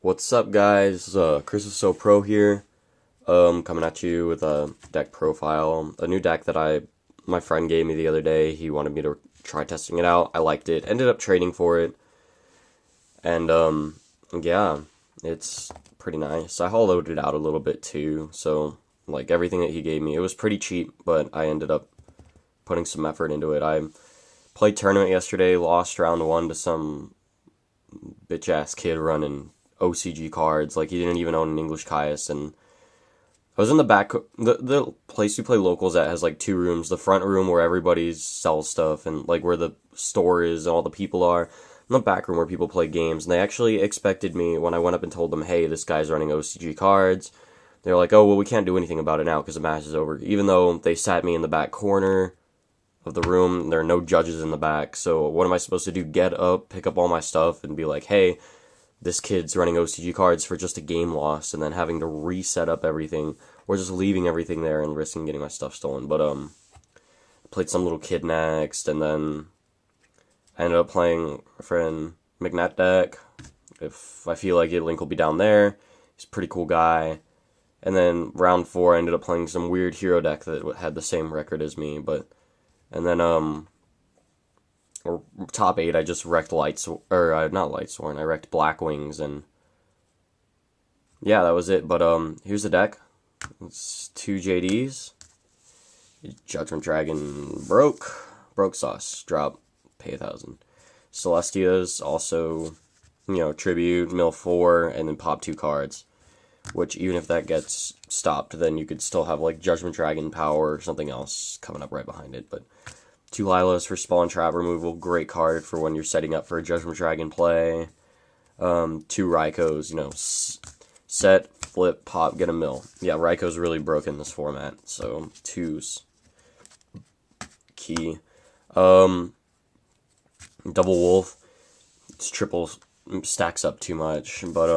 What's up, guys? Chris is So Pro here. Coming at you with a deck profile, a new deck that my friend gave me the other day. He wanted me to try testing it out. I liked it. Ended up trading for it, and yeah, it's pretty nice. I hollowed it out a little bit too, so like everything that he gave me, it was pretty cheap, but I ended up putting some effort into it. I played tournament yesterday, lost round one to some bitch ass kid running OCG cards. Like, he didn't even own an English Caius, and I was in the back. The place we play locals at has like two rooms. The front room where everybody sells stuff and like where the store is and all the people are. And the back room where people play games. And they actually expected me when I went up and told them, hey, this guy's running OCG cards. They're like, oh, well, we can't do anything about it now because the match is over. Even though they sat me in the back corner of the room, there are no judges in the back. So what am I supposed to do? Get up, pick up all my stuff, and be like, hey, this kid's running OCG cards for just a game loss, and then having to reset up everything, or just leaving everything there and risking getting my stuff stolen. But played some little kid next, and then I ended up playing a friend McNatt deck. If I feel like it, Link will be down there. He's a pretty cool guy. And then round 4, I ended up playing some weird hero deck that had the same record as me, and then or top 8, I just wrecked not Lightsworn, I wrecked Blackwings, and yeah, that was it. But here's the deck. It's 2 JDs. Judgment Dragon broke sauce, drop, pay 1,000. Celestia's also, tribute, mill 4, and then pop 2 cards. Which, even if that gets stopped, then you could still have like Judgment Dragon power or something else coming up right behind it. But 2 Lilas for spawn trap removal, great card for when you're setting up for a Judgment Dragon play. 2 Raikos, set, flip, pop, get a mill. Yeah, Raiko's really broken in this format, so 2s. Key. Double Wolf, it's triple, stacks up too much, but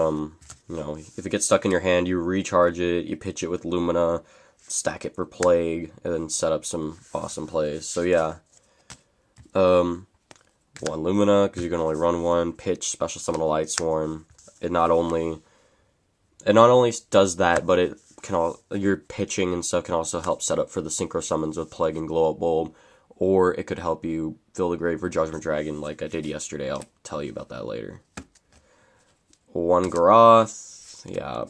if it gets stuck in your hand, you recharge it, you pitch it with Lumina, stack it for Plague, and then set up some awesome plays. So yeah, 1 Lumina, because you can only run 1, pitch, special summon a Lightsworn. It not only does that, but your pitching and stuff can also help set up for the synchro summons with Plague and Glow Up Bulb, or it could help you fill the grave for Judgment Dragon like I did yesterday. I'll tell you about that later. 1 Garoth, yeah,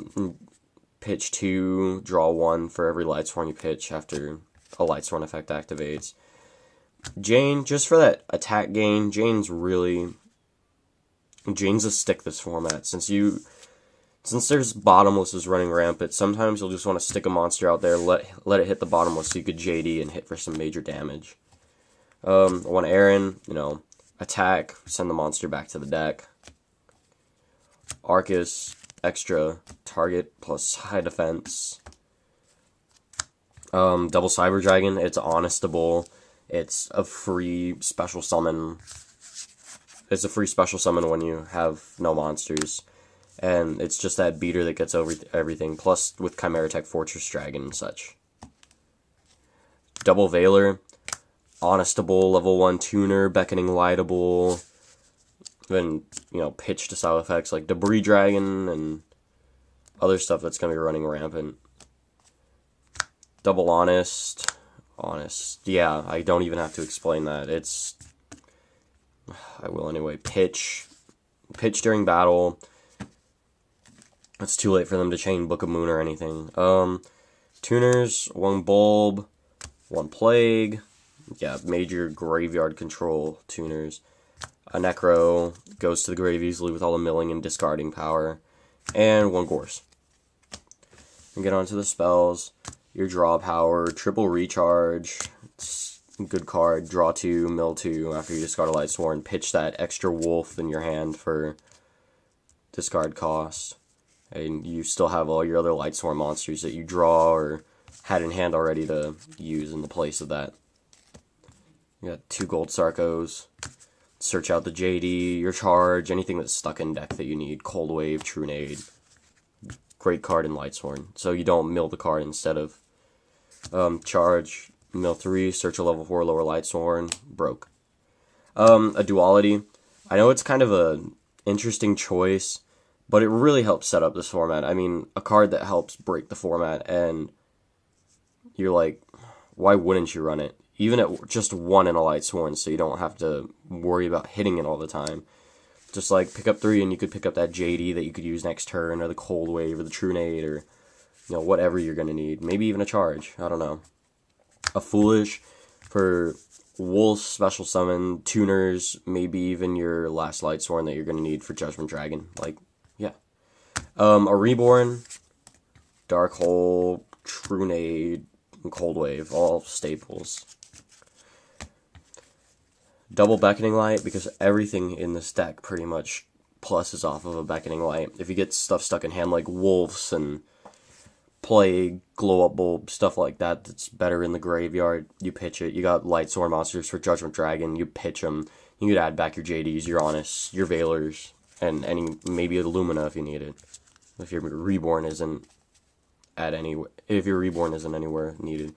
pitch 2, draw 1 for every Lightsworn you pitch after a Lightsworn effect activates. Jane, just for that attack gain, Jane's a stick this format. Since there's bottomlesses running rampant, sometimes you'll just want to stick a monster out there, let it hit the bottomless so you could JD and hit for some major damage. 1 Aaron, attack, send the monster back to the deck. Arcus, extra target plus high defense. Double Cyber Dragon, it's honestable. It's a free special summon. It's a free special summon when you have no monsters. And it's just that beater that gets over everything, plus with Chimera Tech Fortress Dragon and such. Double Veiler, honestable, level 1 tuner, beckoning lightable. Then, pitch to style effects like Debris Dragon and other stuff that's going to be running rampant. Double Honest, yeah, I don't even have to explain that. I will anyway. Pitch during battle. It's too late for them to chain Book of Moon or anything. Tuners, 1 Bulb, 1 Plague. Yeah, major graveyard control tuners. A Necro goes to the grave easily with all the milling and discarding power. And 1 Gorse. And get on to the spells. Your draw power, triple recharge. It's a good card. Draw 2, mill 2 after you discard a Lightsworn. Pitch that extra wolf in your hand for discard cost. And you still have all your other Lightsworn monsters that you draw or had in hand already to use in the place of that. You got 2 gold Sarkos. Search out the JD, your charge, anything that's stuck in deck that you need. Cold Wave, Trunade. Great card in Lightsworn. So you don't mill the card instead of charge, mill 3, search a level 4 lower Lightsworn. Broke. A Duality. I know it's kind of a interesting choice, But it really helps set up this format. I mean, a card that helps break the format, and you're like, why wouldn't you run it? Even at just 1 in a Lightsworn, so you don't have to worry about hitting it all the time. Just like pick up 3 and you could pick up that JD that you could use next turn, or the Cold Wave, or the Trunade, or whatever you're gonna need. Maybe even a charge. I don't know. A Foolish for Wolf, Special Summon, Tuners, maybe even your last Lightsworn that you're gonna need for Judgment Dragon. Like, yeah. A Reborn, Dark Hole, Trunade, and Cold Wave, all staples. Double Beckoning Light, because everything in this deck pretty much pluses off of a Beckoning Light. If you get stuff stuck in hand like Wolves and Plague, Glow Up Bulb, stuff like that that's better in the graveyard, you pitch it. You got Lightsworn monsters for Judgment Dragon, you pitch them. You could add back your JDs, your Honest, your Veilers, and maybe a Lumina if you need it. If your Reborn isn't anywhere needed.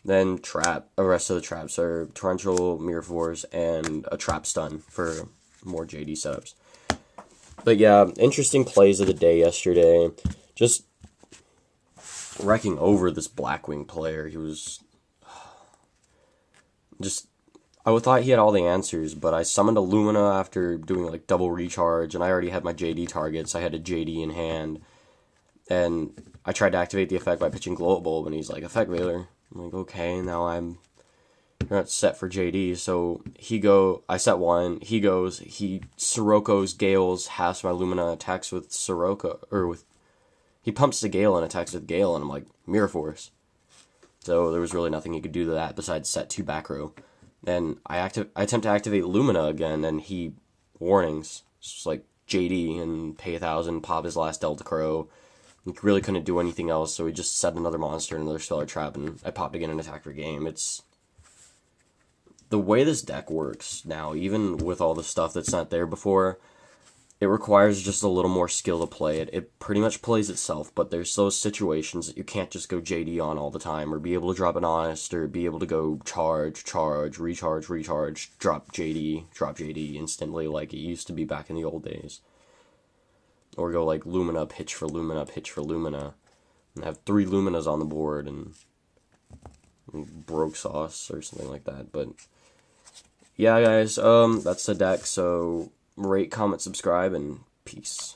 Then Trap. The rest of the traps are Torrential, Mirror Force, and a Trap Stun for more JD setups. But yeah, interesting plays of the day yesterday. Just wrecking over this Blackwing player. He was just... I thought he had all the answers, but I summoned a Lumina after doing like double recharge, and I already had my JD targets. I had a JD in hand, and I tried to activate the effect by pitching Glow Up Bulb, and he's like, Effect Veiler. I'm like, okay, now I'm not set for JD. So I set 1, he goes, he Siroko's Gales, halves my Lumina, attacks with Sirocco, he pumps the Gale and attacks with Gale, and I'm like, Mirror Force. So there was really nothing he could do to that besides set 2 back row. Then I attempt to activate Lumina again, and he warnings, just like JD, and pay 1,000, pop his last Delta Crow. He really couldn't do anything else, so he just set another monster, another Stellar Trap, and I popped again and attacked for game. It's the way this deck works now, even with all the stuff that's not there before, it requires just a little more skill to play it. It pretty much plays itself, but there's those situations that you can't just go JD on all the time, or be able to drop an Honest, or be able to go charge, recharge, drop JD instantly like it used to be back in the old days. Or go like Lumina, pitch for Lumina, and have 3 Luminas on the board, and broke sauce or something like that. But yeah, guys, that's the deck. So rate, comment, subscribe, and peace.